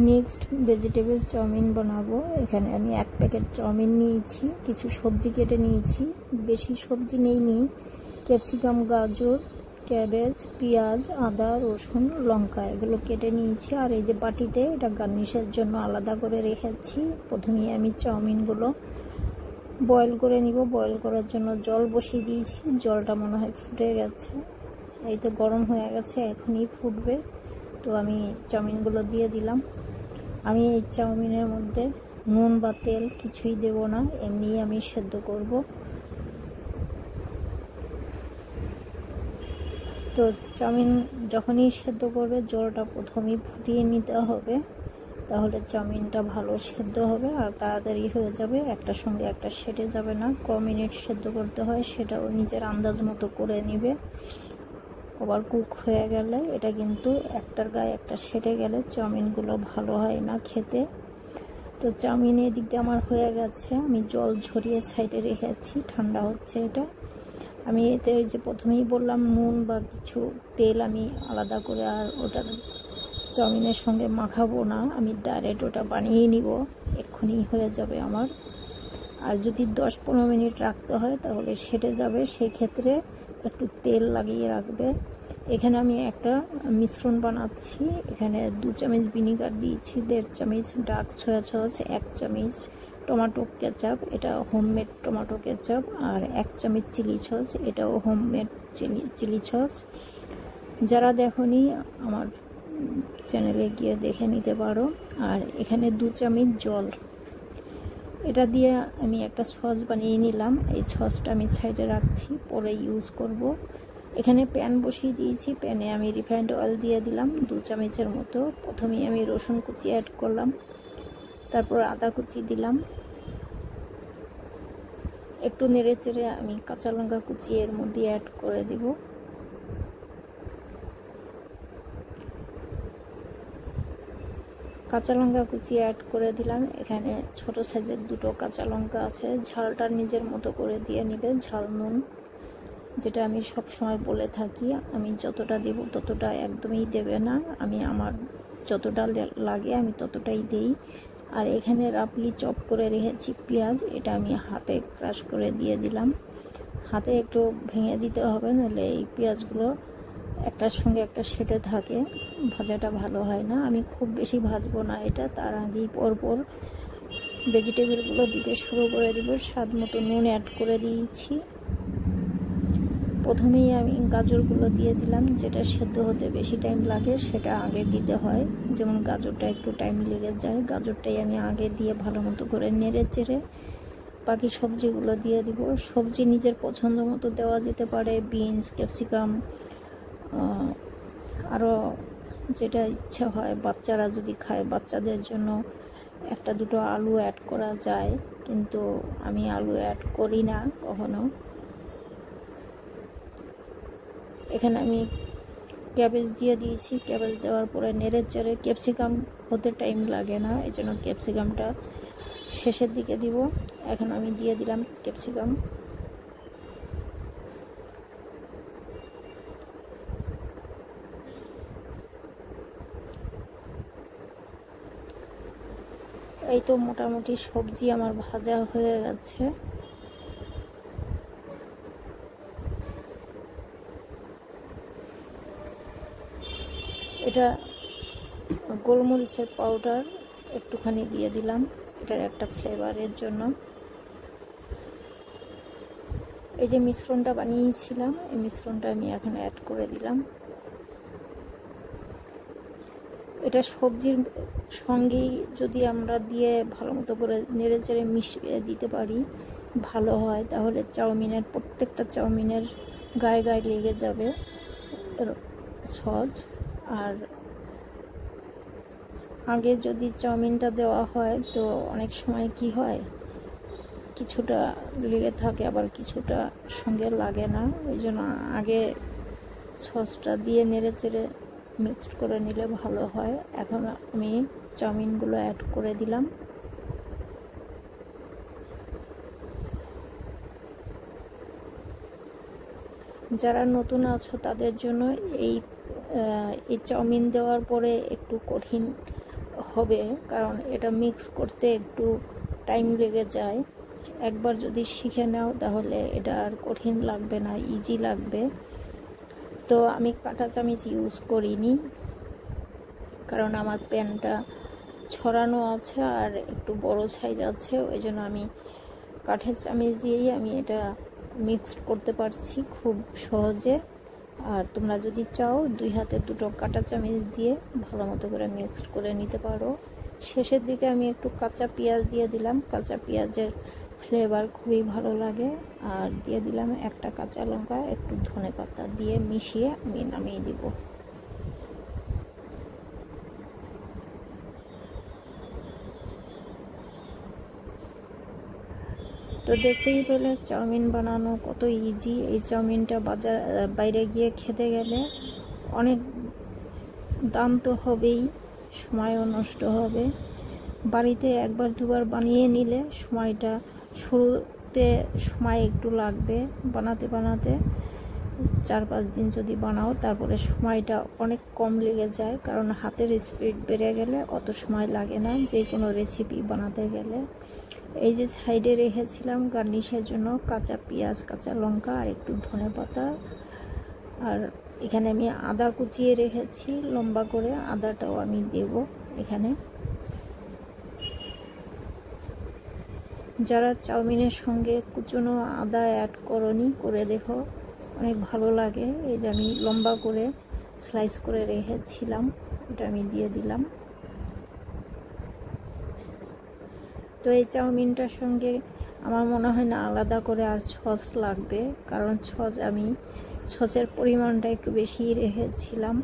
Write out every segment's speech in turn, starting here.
Next vegetable chowmein বানাবো। এখানে আমি 1 প্যাকেট চাউমিন নিয়েছি, কিছু সবজি কেটে নিয়েছি, বেশি সবজি নেইনি। ক্যাপসিকাম, গাজর, ক্যাবেজ, পেঁয়াজ, আদা, রসুন, লঙ্কা এগুলো কেটে নিয়েছি। আর এই যে বাটিতে এটা গার্নিশের জন্য আলাদা করে রেখেছি। প্রথমেই আমি চাউমিনগুলো বয়েল করে নিব। বয়েল করার জন্য জল বসিয়ে দিয়েছি, জলটা মনে হয় ফুটে গেছে। এই তো গরম হয়ে গেছে, এখনই ফুটবে। তো আমি চাউমিনগুলো দিয়ে দিলাম। আমি এই চাউমিনের মধ্যে নুন বা তেল কিছুই দেব না, এমনি আমি সেদ্ধ করব। তো চাউমিন যখনই সেদ্ধ করবে জলটা প্রথমেই ফুটিয়ে নিতে হবে, তাহলে চাউমিনটা ভালো সেদ্ধ হবে আর তাড়াতাড়ি হয়ে যাবে, একটার সঙ্গে একটা সেটে যাবে না। ক মিনিট সেদ্ধ করতে হয় সেটাও নিজের আন্দাজ মতো করে নেবে। ওভার কুক হয়ে গেলে এটা কিন্তু একটার গায়ে একটা সেটে গেলে চাউমিনগুলো ভালো হয় না খেতে। তো চাউমিন এদিকে আমার হয়ে গেছে, আমি জল ঝরিয়ে সাইডে রেখেছি, ঠান্ডা হচ্ছে এটা। আমি এতে ওই যে প্রথমেই বললাম নুন বা কিছু তেল আমি আলাদা করে আর ওটা চাউমিনের সঙ্গে মাখাবো না, আমি ডাইরেক্ট ওটা বানিয়ে নিব, এক্ষুনি হয়ে যাবে আমার। আর যদি 10-15 মিনিট রাখতে হয় তাহলে সেটে যাবে, সেই ক্ষেত্রে একটু তেল লাগিয়ে রাখবে। এখানে আমি একটা মিশ্রণ বানাচ্ছি। এখানে 2 চামচ ভিনিগার দিয়েছি, 1.5 চামচ ডার্ক সয়া সস, 1 চামচ টমেটো কেচাপ, এটা হোমমেড টমেটো কেচাপ, আর 1 চামচ চিলি সস, এটাও হোমমেড চিলি সস। যারা দেখোনি আমার চ্যানেলে গিয়ে দেখে নিতে পারো। আর এখানে 2 চামচ জল, এটা দিয়ে আমি একটা সস বানিয়ে নিলাম। এই সসটা আমি সাইডে রাখছি, পরে ইউজ করব। এখানে প্যান বসিয়ে দিয়েছি, প্যানে আমি রিফাইন্ড অয়েল দিয়ে দিলাম 2 চামচের মতো। প্রথমেই আমি রসুন কুচি অ্যাড করলাম, তারপর আদা কুচি দিলাম, একটু নেড়ে চেড়ে আমি কাঁচা লঙ্কা কুচি এর মধ্যে অ্যাড করে দিব। কাঁচা লঙ্কা কুচি অ্যাড করে দিলাম। এখানে ছোট সাইজের 2টো কাঁচা লঙ্কা আছে, ঝালটা নিজের মতো করে দিয়ে নেবে। ঝাল নুন যেটা আমি সব সময় বলে থাকি, আমি যতটা দেব ততটা একদমই দেবে না, আমি আমার যতটা লাগে আমি ততটাই দেই। আর এখানে রাফলি চপ করে রেখেছি পেঁয়াজ, এটা আমি হাতে ক্রাশ করে দিয়ে দিলাম। হাতে একটু ভেঙে দিতে হবে, নাহলে এই পেঁয়াজগুলো একটার সঙ্গে একটা সেটে থাকে, ভাজাটা ভালো হয় না। আমি খুব বেশি ভাজবো না এটা, তার আগেই পরপর ভেজিটেবলগুলো দিতে শুরু করে দিব। স্বাদ মতো নুন অ্যাড করে দিয়েছি। প্রথমেই আমি গাজরগুলো দিয়ে দিলাম, যেটা সেদ্ধ হতে বেশি টাইম লাগে সেটা আগে দিতে হয়। যেমন গাজরটা একটু টাইম লেগে যায়, গাজরটাই আমি আগে দিয়ে ভালো মতো করে নেড়ে চেড়ে বাকি সবজিগুলো দিয়ে দিব। সবজি নিজের পছন্দ মতো দেওয়া যেতে পারে, বিনস, ক্যাপসিকাম, আরও যেটা ইচ্ছা হয়। বাচ্চারা যদি খায় বাচ্চাদের জন্য 1-2টো আলু অ্যাড করা যায়, কিন্তু আমি আলু অ্যাড করি না কখনো। এখানে আমি ক্যাবেজ দিয়ে দিয়েছি, ক্যাবেজ দেওয়ার পরে নেড়ে চেড়ে, ক্যাপসিকাম হতে টাইম লাগে না, এই জন্য ক্যাপসিকামটা শেষের দিকে দিব। এখন আমি দিয়ে দিলাম ক্যাপসিকাম। এই তো মোটামুটি সবজি আমার ভাজা হয়ে গেছে। এটা গোলমরিচের পাউডার একটুখানি দিয়ে দিলাম, এটার একটা ফ্লেভারের জন্য। এই যে মিশ্রণটা বানিয়েছিলাম, এই মিশ্রণটা আমি এখন অ্যাড করে দিলাম। এটা সবজির সঙ্গেই যদি আমরা দিয়ে ভালো মতো করে নেড়ে চেড়ে মিশিয়ে দিতে পারি ভালো হয়, তাহলে চাউমিনের প্রত্যেকটা চাউমিনের গায়ে গায়ে লেগে যাবে সস। আর আগে যদি চাউমিনটা দেওয়া হয় তো অনেক সময় কি হয়, কিছুটা লেগে থাকে আবার কিছুটা সঙ্গে লাগে না, ওই জন্য আগে সসটা দিয়ে নেড়ে চেড়ে মিক্সড করে নিলে ভালো হয়। এখন আমি চাউমিনগুলো অ্যাড করে দিলাম। যারা নতুন আছো তাদের জন্য এই চাউমিন দেওয়ার পরে একটু কঠিন হবে, কারণ এটা মিক্স করতে একটু টাইম লেগে যায়। একবার যদি শিখে নাও তাহলে এটা আর কঠিন লাগবে না, ইজি লাগবে। তো আমি কাঁটা চামচ ইউজ করিনি, কারণ আমার প্যানটা ছড়ানো আছে আর একটু বড় সাইজ আছে, ওই জন্য আমি কাঠের চামচ দিয়েই আমি এটা মিক্সড করতে পারছি খুব সহজে। আর তোমরা যদি চাও 2 হাতে 2টো কাঁটা চামচ দিয়ে ভালো মতো করে মিক্সড করে নিতে পারো। শেষের দিকে আমি একটু কাঁচা পেঁয়াজ দিয়ে দিলাম, কাঁচা পেঁয়াজের ফ্লেভার খুবই ভালো লাগে। আর দিয়ে দিলাম একটা কাঁচা লঙ্কা, একটু ধনেপাতা দিয়ে মিশিয়ে আমি নামিয়ে দিব। তো দেখতেই পেলে চাউমিন বানানো কত ইজি। এই চাউমিনটা বাইরে গিয়ে খেতে গেলে অনেক দাম তো হবেই, সময়ও নষ্ট হবে। বাড়িতে একবার দুবার বানিয়ে নিলে শুরুতে সময় একটু লাগবে বানাতে 4-5 দিন যদি বানাও, তারপরে সময়টা অনেক কম লেগে যায়, কারণ হাতের স্পিড বেড়ে গেলে অত সময় লাগে না যে কোনো রেসিপি বানাতে গেলে। এই যে সাইডে রেখেছিলাম গার্নিশের জন্য কাঁচা পেঁয়াজ, কাঁচা লঙ্কা আর একটু ধনেপাতা। আর এখানে আমি আদা কুচিয়ে রেখেছি লম্বা করে, আদাটাও আমি দেব এখানে। যারা চাউমিনের সঙ্গে কুচনো আদা অ্যাড করনি, করে দেখো, অনেক ভালো লাগে। এই যে আমি লম্বা করে স্লাইস করে রেখেছিলাম, এটা আমি দিয়ে দিলাম। তো এই চাউমিনটার সঙ্গে আমার মনে হয় না আলাদা করে আর সস লাগবে, কারণ সসের পরিমাণটা একটু বেশি রেখেছিলাম,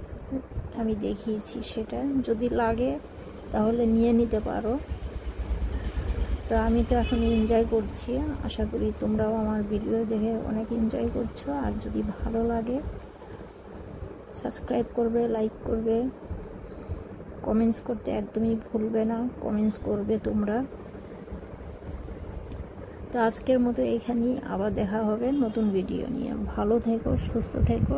আমি দেখিয়েছি সেটা। যদি লাগে তাহলে নিয়ে নিতে পারো। তো আমি তো এখন এনজয় করছি, আশা করি তোমরাও আমার ভিডিও দেখে অনেক এনজয় করছো। আর যদি ভালো লাগে সাবস্ক্রাইব করবে, লাইক করবে, কমেন্টস করতে একদমই ভুলবে না, কমেন্টস করবে তোমরা। তো আজকের মতো এখানেই, আবার দেখা হবে নতুন ভিডিও নিয়ে। ভালো থেকো, সুস্থ থেকো।